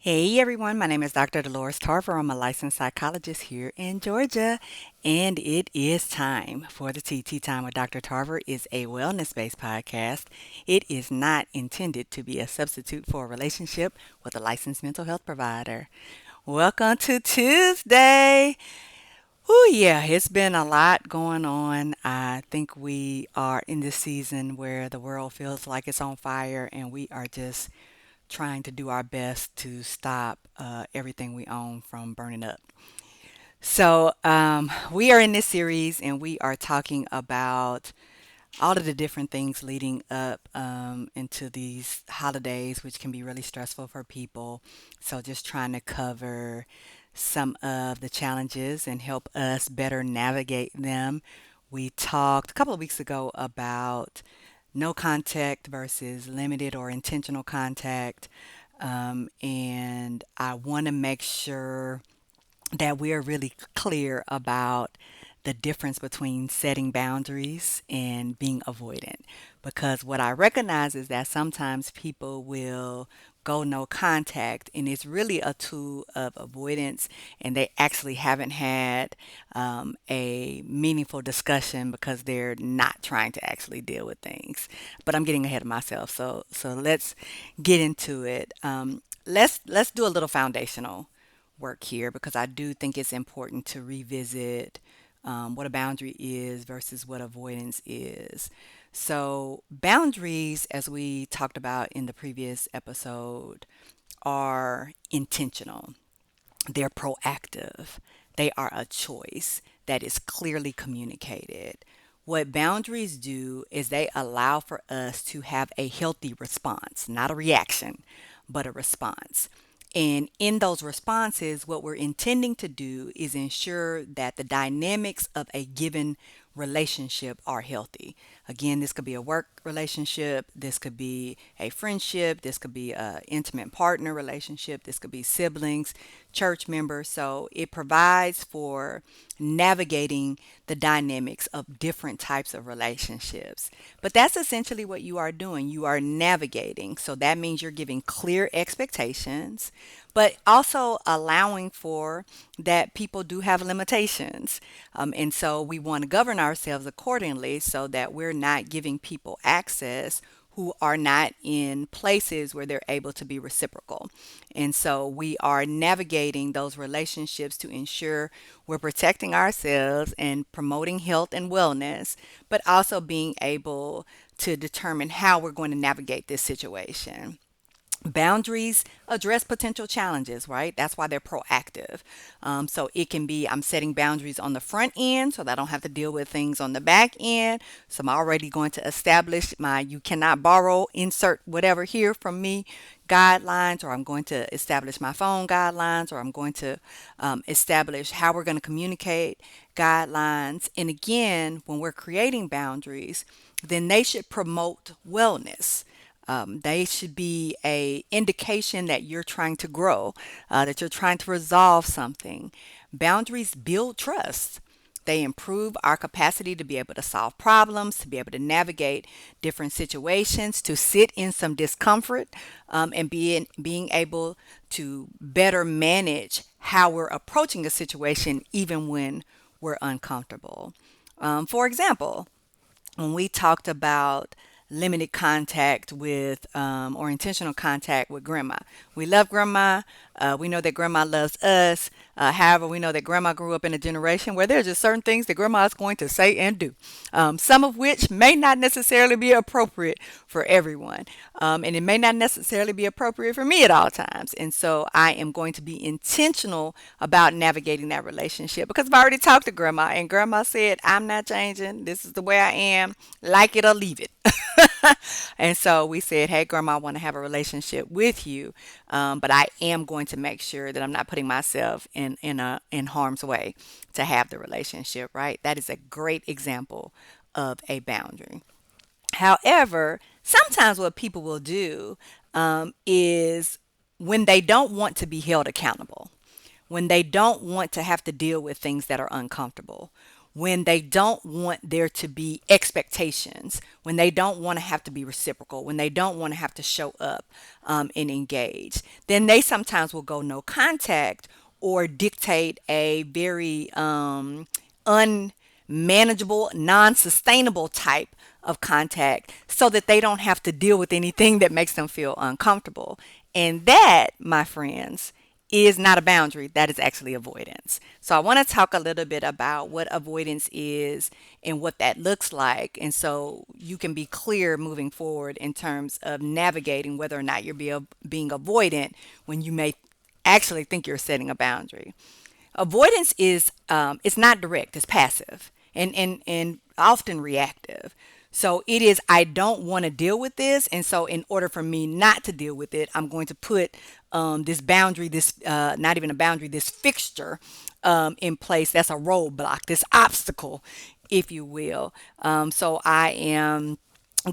Hey everyone, my name is Dr. Dolores Tarver. I'm a licensed psychologist here in Georgia, and it is time for the TT Time with Dr. Tarver is a wellness-based podcast. It is not intended to be a substitute for a relationship with a licensed mental health provider. Welcome to Tuesday. Oh yeah, it's been a lot going on. I think we are in this season where the world feels like it's on fire and we are just trying to do our best to stop everything we own from burning up. So, we are in this series and we are talking about all of the different things leading up into these holidays, which can be really stressful for people. So, just trying to cover some of the challenges and help us better navigate them. We talked a couple of weeks ago about no contact versus limited or intentional contact. And I want to make sure that we are really clear about the difference between setting boundaries and being avoidant. Because what I recognize is that sometimes people will go no contact, and it's really a tool of avoidance, and they actually haven't had a meaningful discussion because they're not trying to actually deal with things. But I'm getting ahead of myself, so let's get into it. Let's do a little foundational work here because I do think it's important to revisit what a boundary is versus what avoidance is. So, boundaries, as we talked about in the previous episode, are intentional, they're proactive, they are a choice that is clearly communicated. What boundaries do is they allow for us to have a healthy response, not a reaction, but a response. And in those responses, what we're intending to do is ensure that the dynamics of a given relationship are healthy. Again, this could be a work relationship, this could be a friendship, this could be an intimate partner relationship, this could be siblings, church members. So it provides for navigating the dynamics of different types of relationships. But that's essentially what you are doing. You are navigating. So that means you're giving clear expectations, but also allowing for that people do have limitations. And so we want to govern ourselves accordingly so that we're not giving people access who are not in places where they're able to be reciprocal. And so we are navigating those relationships to ensure we're protecting ourselves and promoting health and wellness, but also being able to determine how we're going to navigate this situation. Boundaries address potential challenges, right? That's why they're proactive. So it can be I'm setting boundaries on the front end so that I don't have to deal with things on the back end. So I'm already going to establish my you cannot borrow, insert whatever here from me guidelines, or I'm going to establish my phone guidelines, or I'm going to establish how we're going to communicate guidelines. And again, when we're creating boundaries, then they should promote wellness. They should be a indication that you're trying to grow, that you're trying to resolve something. Boundaries build trust. They improve our capacity to be able to solve problems, to be able to navigate different situations, to sit in some discomfort, and being able to better manage how we're approaching a situation even when we're uncomfortable. For example, when we talked about limited contact with or intentional contact with grandma. We love grandma. We know that grandma loves us. However, we know that grandma grew up in a generation where there's just certain things that grandma is going to say and do, some of which may not necessarily be appropriate for everyone. And it may not necessarily be appropriate for me at all times. And so I am going to be intentional about navigating that relationship because I've already talked to grandma, and grandma said, I'm not changing. This is the way I am. Like it or leave it. And so we said, hey, grandma, I want to have a relationship with you, but I am going to make sure that I'm not putting myself in harm's way to have the relationship, right? That is a great example of a boundary. However, sometimes what people will do is when they don't want to be held accountable, when they don't want to have to deal with things that are uncomfortable, when they don't want there to be expectations, when they don't want to have to be reciprocal, when they don't want to have to show up and engage. Then they sometimes will go no contact or dictate a very unmanageable, non sustainable type of contact so that they don't have to deal with anything that makes them feel uncomfortable. And that, my friends, is not a boundary. That is actually avoidance. So I want to talk a little bit about what avoidance is and what that looks like. And so you can be clear moving forward in terms of navigating whether or not you're being avoidant when you may actually think you're setting a boundary. Avoidance is it's not direct, it's passive and often reactive. So it is, I don't want to deal with this. And so, in order for me not to deal with it, I'm going to put this boundary, this not even a boundary, this fixture in place. That's a roadblock, this obstacle, if you will. So, I am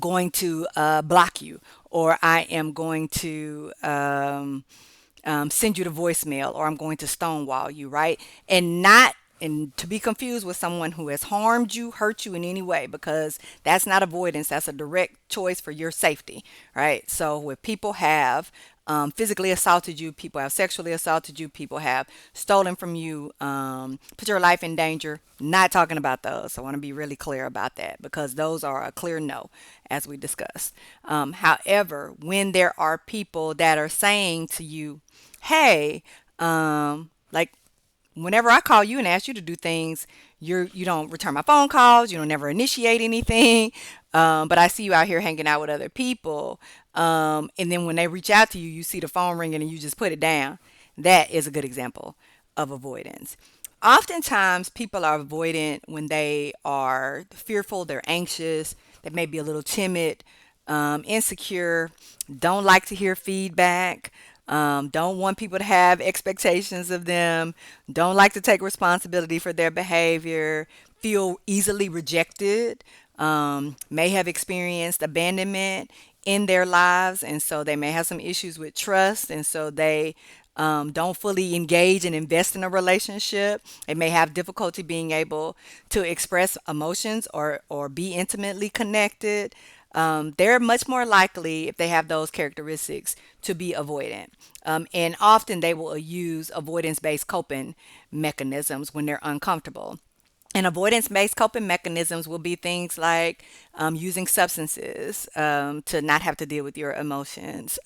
going to block you, or I am going to send you the voicemail, or I'm going to stonewall you, right? And to be confused with someone who has harmed you, hurt you in any way, because that's not avoidance. That's a direct choice for your safety, right? So when people have physically assaulted you, people have sexually assaulted you, people have stolen from you, put your life in danger. Not talking about those. I want to be really clear about that because those are a clear no, as we discussed. However, when there are people that are saying to you, hey, like whenever I call you and ask you to do things, you don't return my phone calls, you don't never initiate anything. But I see you out here hanging out with other people. And then when they reach out to you, you see the phone ringing and you just put it down. That is a good example of avoidance. Oftentimes, people are avoidant when they are fearful, they're anxious, they may be a little timid, insecure, don't like to hear feedback, don't want people to have expectations of them, don't like to take responsibility for their behavior, feel easily rejected, may have experienced abandonment in their lives, and so they may have some issues with trust, and so they don't fully engage and invest in a relationship. They may have difficulty being able to express emotions or be intimately connected. They're much more likely, if they have those characteristics, to be avoidant. And often they will use avoidance based coping mechanisms when they're uncomfortable. And avoidance based coping mechanisms will be things like using substances to not have to deal with your emotions,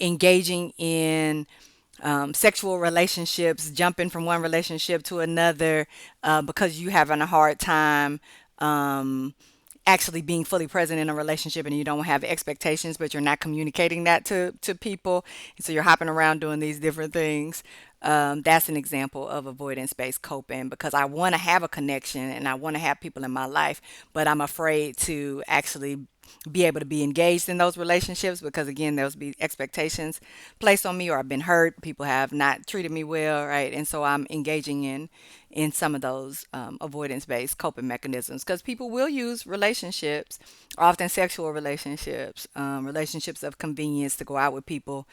engaging in sexual relationships, jumping from one relationship to another because you having a hard time um, actually being fully present in a relationship and you don't have expectations, but you're not communicating that to people. And so you're hopping around doing these different things. That's an example of avoidance based coping because I want to have a connection and I want to have people in my life, but I'm afraid to actually be able to be engaged in those relationships because again there'll be expectations placed on me or I've been hurt, people have not treated me well, right? And so I'm engaging in some of those avoidance based coping mechanisms because people will use relationships, often sexual relationships, relationships of convenience to go out with people,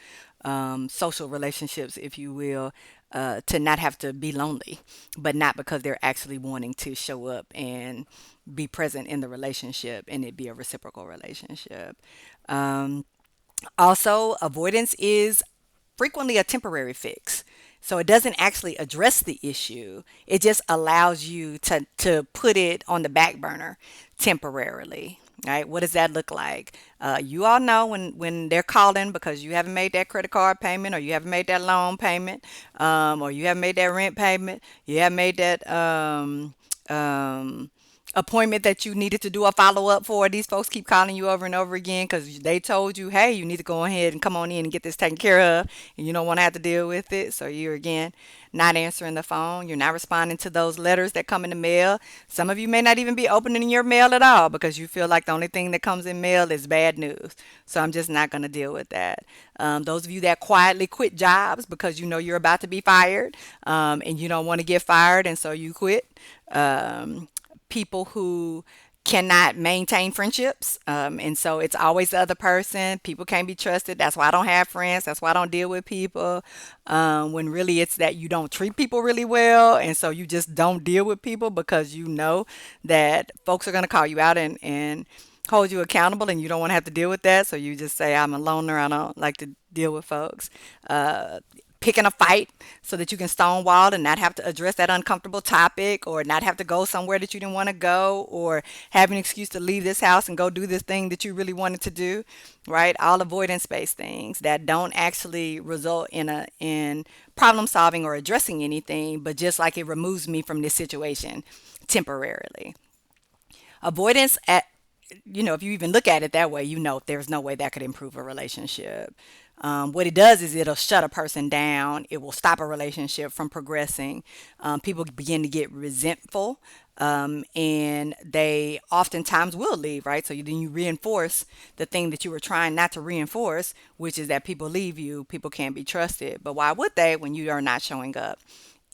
social relationships, if you will, to not have to be lonely, but not because they're actually wanting to show up and be present in the relationship and it be a reciprocal relationship. Um, Also, avoidance is frequently a temporary fix. So it doesn't actually address the issue. It just allows you to put it on the back burner temporarily. Right? What does that look like? You all know when they're calling because you haven't made that credit card payment or you haven't made that loan payment or you haven't made that rent payment, you haven't made that um, appointment that you needed to do a follow up for. These folks keep calling you over and over again because they told you, hey, you need to go ahead and come on in and get this taken care of, and you don't want to have to deal with it. So you're again not answering the phone. You're not responding to those letters that come in the mail. Some of you may not even be opening your mail at all because you feel like the only thing that comes in mail is bad news. So I'm just not going to deal with that. Those of you that quietly quit jobs because you know you're about to be fired and you don't want to get fired, and so you quit. People who cannot maintain friendships. And so it's always the other person. People can't be trusted. That's why I don't have friends. That's why I don't deal with people. When really it's that you don't treat people really well. And so you just don't deal with people because you know that folks are going to call you out and hold you accountable, and you don't want to have to deal with that. So you just say, I'm a loner. I don't like to deal with folks. Uh, Picking a fight so that you can stonewall and not have to address that uncomfortable topic, or not have to go somewhere that you didn't want to go, or have an excuse to leave this house and go do this thing that you really wanted to do, right? All avoidance-based things that don't actually result in problem solving or addressing anything, but just like it removes me from this situation temporarily. Avoidance at if you even look at it that way, there's no way that could improve a relationship. What it does is it'll shut a person down. It will stop a relationship from progressing. People begin to get resentful, and they oftentimes will leave, right? So then you reinforce the thing that you were trying not to reinforce, which is that people leave you, people can't be trusted. But why would they when you are not showing up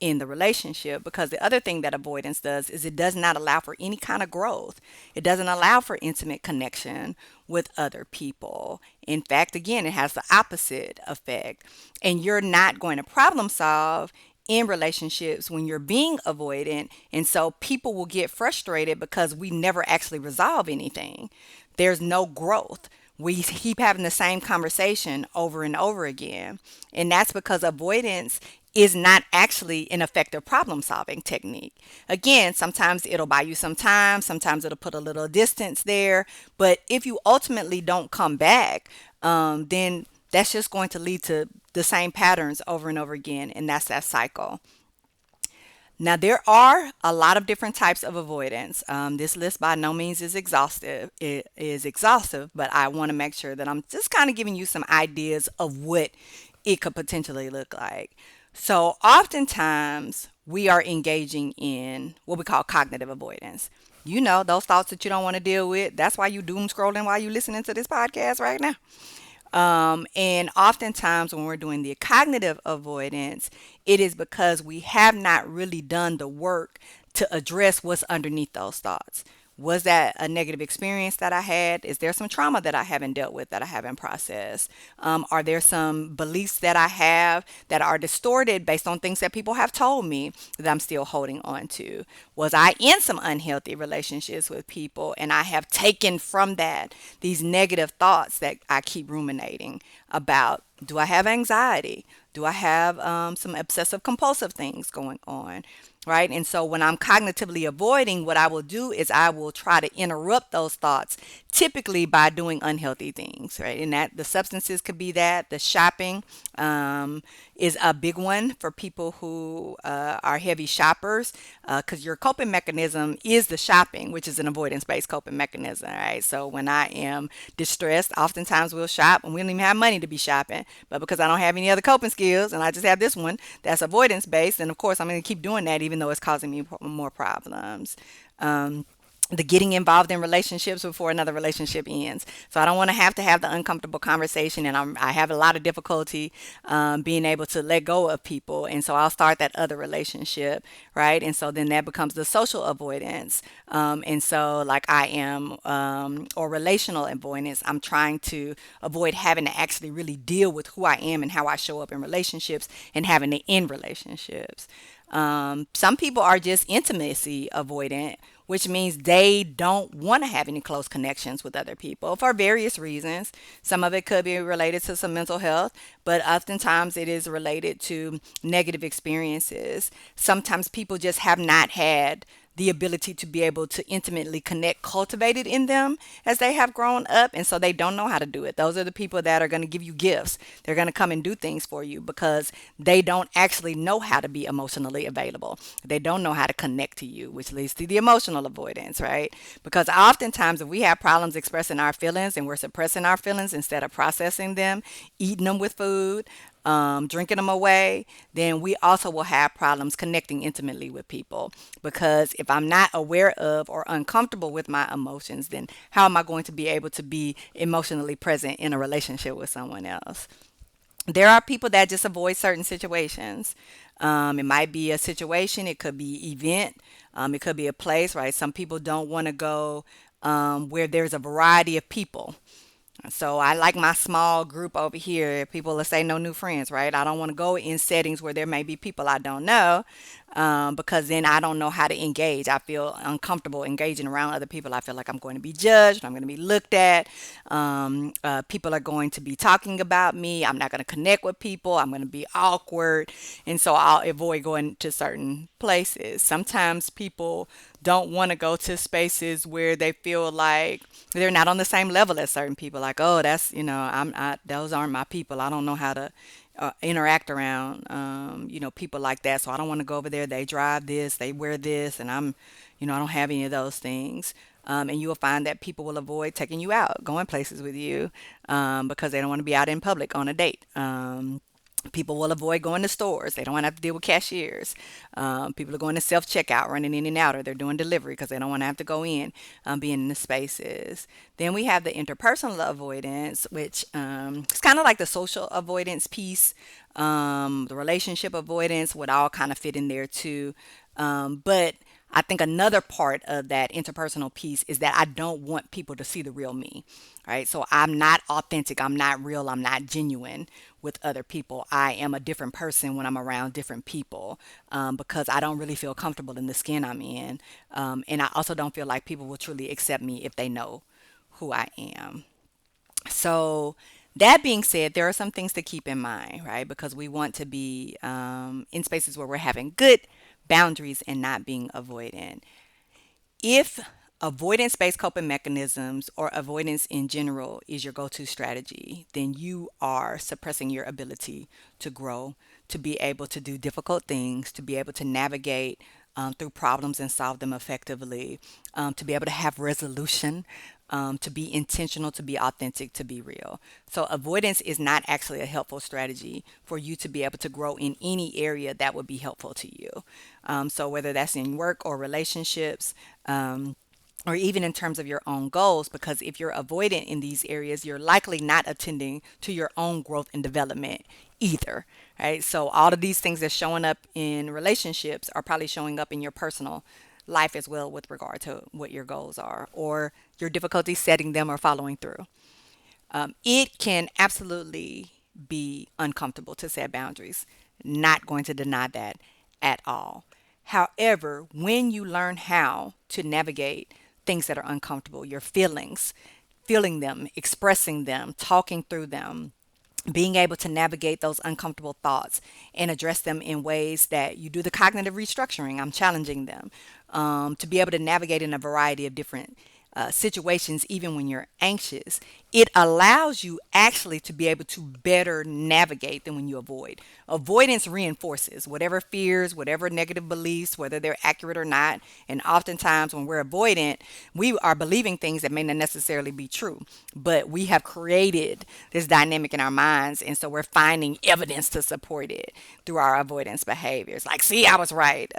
in the relationship? Because the other thing that avoidance does is it does not allow for any kind of growth. It doesn't allow for intimate connection with other people. In fact, again, it has the opposite effect. And you're not going to problem solve in relationships when you're being avoidant. And so people will get frustrated because we never actually resolve anything. There's no growth. We keep having the same conversation over and over again. And that's because avoidance is not actually an effective problem solving technique. Again, sometimes it'll buy you some time, sometimes it'll put a little distance there. But if you ultimately don't come back, then that's just going to lead to the same patterns over and over again. And that's that cycle. Now, there are a lot of different types of avoidance. This list by no means is exhaustive. It is exhaustive, but I want to make sure that I'm just kind of giving you some ideas of what it could potentially look like. So, oftentimes, we are engaging in what we call cognitive avoidance. Those thoughts that you don't want to deal with. That's why you doom scrolling while you listening to this podcast right now. And oftentimes, when we're doing the cognitive avoidance, it is because we have not really done the work to address what's underneath those thoughts. Was that a negative experience that I had? Is there some trauma that I haven't dealt with, that I haven't processed? Are there some beliefs that I have that are distorted based on things that people have told me that I'm still holding on to? Was I in some unhealthy relationships with people and I have taken from that these negative thoughts that I keep ruminating about? Do I have anxiety? Do I have some obsessive compulsive things going on? Right. And so when I'm cognitively avoiding, what I will do is I will try to interrupt those thoughts, typically by doing unhealthy things. Right. And that the substances could be that. The shopping is a big one for people who are heavy shoppers, because your coping mechanism is the shopping, which is an avoidance based coping mechanism. Right. So when I am distressed, oftentimes we'll shop and we don't even have money to be shopping. But because I don't have any other coping skills and I just have this one that's avoidance based, and of course I'm going to keep doing that even though it's causing me more problems. Um, the getting involved in relationships before another relationship ends. So I don't want to have the uncomfortable conversation, and I have a lot of difficulty being able to let go of people, and so I'll start that other relationship, right? And so then that becomes the social avoidance, and so like I am, or relational avoidance. I'm trying to avoid having to actually really deal with who I am and how I show up in relationships and having to end relationships. Some people are just intimacy avoidant, which means they don't want to have any close connections with other people for various reasons. Some of it could be related to some mental health, but oftentimes it is related to negative experiences. Sometimes people just have not had the ability to be able to intimately connect cultivated in them as they have grown up, and so they don't know how to do it. Those are the people that are going to give you gifts. They're going to come and do things for you because they don't actually know how to be emotionally available. They don't know how to connect to you, which leads to the emotional avoidance, right? Because oftentimes if we have problems expressing our feelings and we're suppressing our feelings instead of processing them, eating them with food, drinking them away, then we also will have problems connecting intimately with people. Because if I'm not aware of or uncomfortable with my emotions, then how am I going to be able to be emotionally present in a relationship with someone else? There are people that just avoid certain situations. It might be a situation, it could be event, it could be a place, right? Some people don't want to go where there's a variety of people. So I like my small group over here. People will say no new friends, right? I don't want to go in settings where there may be people I don't know, because then I don't know how to engage. I feel uncomfortable engaging around other people. I feel like I'm going to be judged. I'm going to be looked at. People are going to be talking about me. I'm not going to connect with people. I'm going to be awkward. And so I'll avoid going to certain places. Sometimes people don't want to go to spaces where they feel like they're not on the same level as certain people. Like, oh, that's, those aren't my people. I don't know how to interact around, people like that. So I don't want to go over there. They drive this, they wear this, and I don't have any of those things. And you will find that people will avoid taking you out, going places with you, because they don't want to be out in public on a date. People will avoid going to stores. They don't want to have to deal with cashiers. People are going to self checkout, running in and out, or they're doing delivery because they don't want to have to go in, being in the spaces. Then we have the interpersonal avoidance, which is kind of like the social avoidance piece. The relationship avoidance would all kind of fit in there too. But I think another part of that interpersonal piece is that I don't want people to see the real me, right? So I'm not authentic, I'm not real, I'm not genuine with other people. I am a different person when I'm around different people, because I don't really feel comfortable in the skin I'm in. And I also don't feel like people will truly accept me if they know who I am. So, that being said, there are some things to keep in mind, right? Because we want to be in spaces where we're having good boundaries and not being avoidant. If avoidance based coping mechanisms or avoidance in general is your go to strategy, then you are suppressing your ability to grow, to be able to do difficult things, to be able to navigate through problems and solve them effectively, to be able to have resolution, to be intentional, to be authentic, to be real. So, avoidance is not actually a helpful strategy for you to be able to grow in any area that would be helpful to you. So, whether that's in work or relationships, or even in terms of your own goals, because if you're avoidant in these areas, you're likely not attending to your own growth and development either, right? So, all of these things that's showing up in relationships are probably showing up in your personal life as well with regard to what your goals are or your difficulty setting them or following through. It can absolutely be uncomfortable to set boundaries. Not going to deny that at all. However, when you learn how to navigate things that are uncomfortable, your feelings, feeling them, expressing them, talking through them, being able to navigate those uncomfortable thoughts and address them in ways that you do the cognitive restructuring. I'm challenging them to be able to navigate in a variety of different situations, even when you're anxious. It allows you actually to be able to better navigate than when you avoid. Avoidance reinforces whatever fears, whatever negative beliefs, whether they're accurate or not. And oftentimes, when we're avoidant, we are believing things that may not necessarily be true, but we have created this dynamic in our minds. And so we're finding evidence to support it through our avoidance behaviors. Like, see, I was right.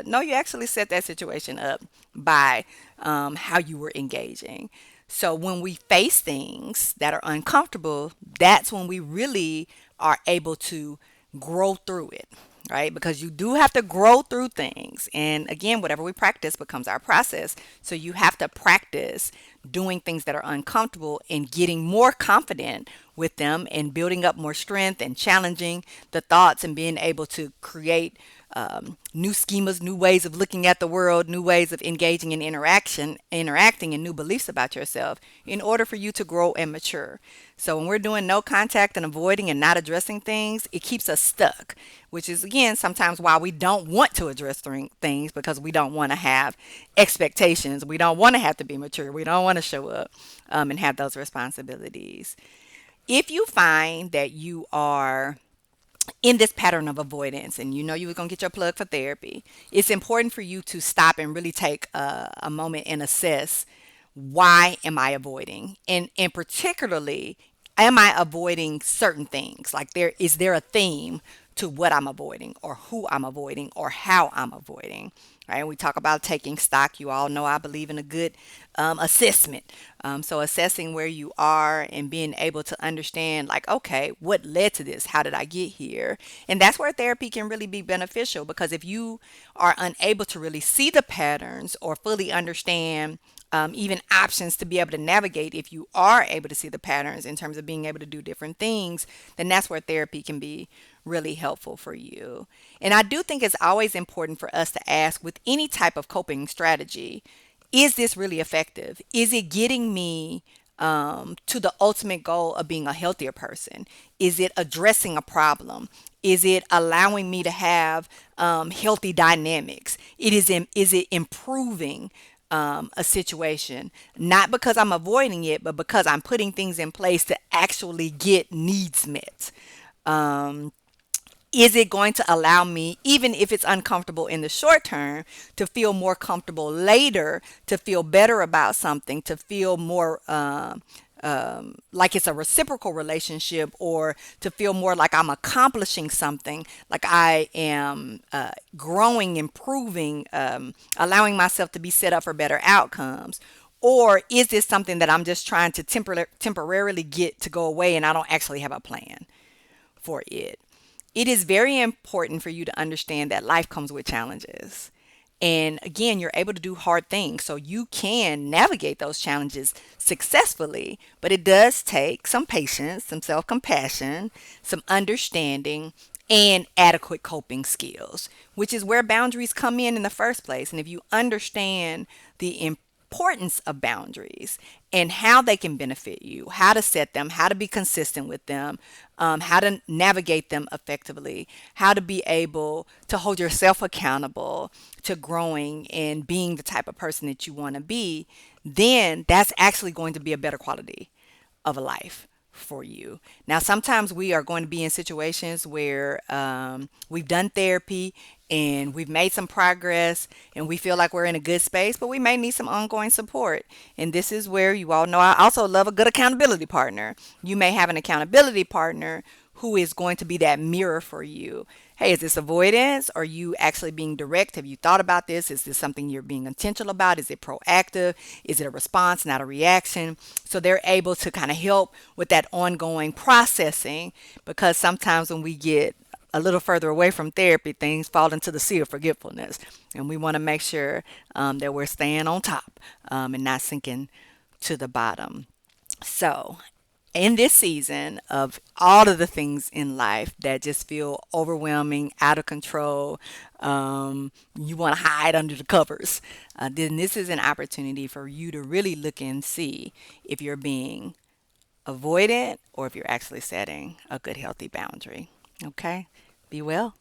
No, you actually set that situation up by how you were engaging. So when we face things that are uncomfortable, that's when we really are able to grow through it, right? Because you do have to grow through things. And again, whatever we practice becomes our process. So you have to practice doing things that are uncomfortable and getting more confident with them and building up more strength and challenging the thoughts and being able to create new schemas, new ways of looking at the world, new ways of engaging in interacting, and new beliefs about yourself in order for you to grow and mature. So when we're doing no contact and avoiding and not addressing things, it keeps us stuck, which is again sometimes why we don't want to address things because we don't want to have expectations. We don't want to have to be mature. We don't want to show up and have those responsibilities. If you find that you are in this pattern of avoidance and you know you were going to get your plug for therapy, it's important for you to stop and really take a moment and assess, why am I avoiding? And particularly, am I avoiding certain things? Like, there is there a theme to what I'm avoiding or who I'm avoiding or how I'm avoiding. Right? And we talk about taking stock. You all know I believe in a good assessment. So assessing where you are and being able to understand, like, okay, what led to this? How did I get here? And that's where therapy can really be beneficial, because if you are unable to really see the patterns or fully understand even options to be able to navigate, if you are able to see the patterns in terms of being able to do different things, then that's where therapy can be really helpful for you. And I do think it's always important for us to ask with any type of coping strategy, is this really effective? Is it getting me to the ultimate goal of being a healthier person? Is it addressing a problem? Is it allowing me to have healthy dynamics? Is it improving a situation? Not because I'm avoiding it, but because I'm putting things in place to actually get needs met. Um, is it going to allow me, even if it's uncomfortable in the short term, to feel more comfortable later, to feel better about something, to feel more like it's a reciprocal relationship, or to feel more like I'm accomplishing something, like I am growing, improving, allowing myself to be set up for better outcomes? Or is this something that I'm just trying to temporarily get to go away and I don't actually have a plan for it? It is very important for you to understand that life comes with challenges. And again, you're able to do hard things. So you can navigate those challenges successfully, but it does take some patience, some self compassion, some understanding, and adequate coping skills, which is where boundaries come in the first place. And if you understand the importance of boundaries and how they can benefit you, how to set them, how to be consistent with them, how to navigate them effectively, how to be able to hold yourself accountable to growing and being the type of person that you want to be, then that's actually going to be a better quality of a life for you. Now, sometimes we are going to be in situations where we've done therapy and we've made some progress and we feel like we're in a good space, but we may need some ongoing support. And this is where, you all know, I also love a good accountability partner. You may have an accountability partner who is going to be that mirror for you. Hey, is this avoidance? Are you actually being direct? Have you thought about this? Is this something you're being intentional about? Is it proactive? Is it a response, not a reaction? So they're able to kind of help with that ongoing processing, because sometimes when we get a little further away from therapy, things fall into the sea of forgetfulness. And we want to make sure that we're staying on top and not sinking to the bottom. So, in this season of all of the things in life that just feel overwhelming, out of control, you want to hide under the covers, then this is an opportunity for you to really look and see if you're being avoidant or if you're actually setting a good, healthy boundary. Okay? Be well.